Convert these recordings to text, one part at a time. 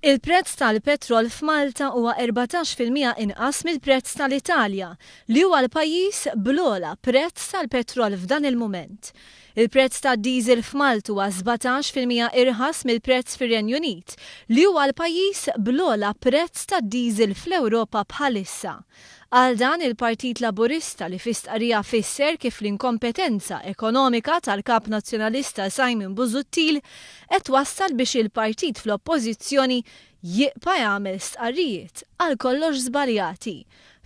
Il-prezz tal-petrol f'Malta huwa 14% inqas mill-prezz tal-Italja, li huwa l-pajjiż bl-ogħla prezz tal-petrol f'dan il-mument. Il-prezz tad-diesel f'Malta huwa 17% irħas mill-prezz fir-Renju Unit, li huwa l-pajjiż bl-ogħla prezz tad-diesel fl-Ewropa bħalissa. Għal dan il-Partit Laburista li fistqarrija fisser kif l-inkompetenza ekonomika tal-kap nazzjonalista Simon Busuttil qed wassal biex il-partit fl-oppożizzjoni jibqa' jagħmel stqarrijiet għal kollox żbaljati.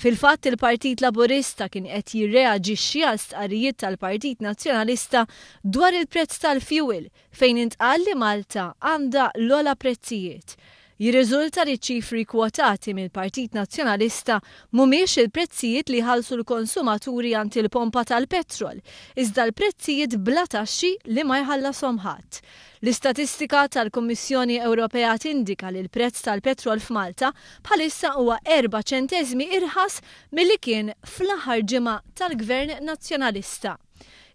Fil-fatt il-Partit Laburista kien qed jirreaġixxi għal stqarrijiet tal-Partit Nazzjonalista dwar il-prezz tal-fjuwil fejn intqal li Malta għandha l-ogħla prezzijiet. Jirriżulta li ċifri kwotati mill-Partit Nazzjonalista mhumiex il-prezzijiet li jħallsu l-konsumaturi għand il-pompa tal-petrol, iżda l-prezzijiet bla taxxi li ma jħallashom ħadd. L-istatistika tal-Kummissjoni Ewropea tindika li l-prezz tal-petrol f'Malta bħalissa huwa 4 ċenteżmi irħas milli kien fl-aħħar ġimgħa tal-Gvern Nazzjonalista.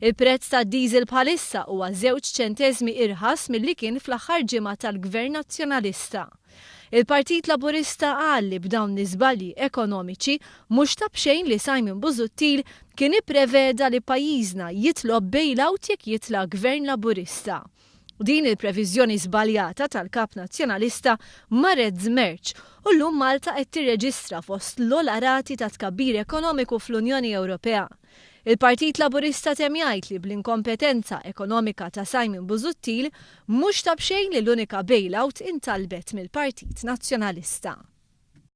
Il-prezz tad-diesel bħalissa huwa 2 ċenteżmi irħas milli kien fl-aħħar ġimgħa tal-Gvern Nazzjonalista. Il-Partit Laburista qal li b'dawn l-iżbalji ekonomiċi mhux ta' bxejn li Simon Busuttil kien ippreveda li pajjiżna jitlob bailout jekk jitla' Gvern Laburista. Din il-previżjoni żbaljata tal-Kap Nazzjonalista marret żmerġ u llum Malta qed tirreġistra fost l-ogħla rati ta' tkabbir ekonomiku fl-Unjoni Ewropea. Il-Partit Laburista temm jgħid li bl-inkompetenza ekonomika ta' Simon Busuttil mhux ta' bxejn li l-unika bailout intalbet mill-Partit Nazzjonalista.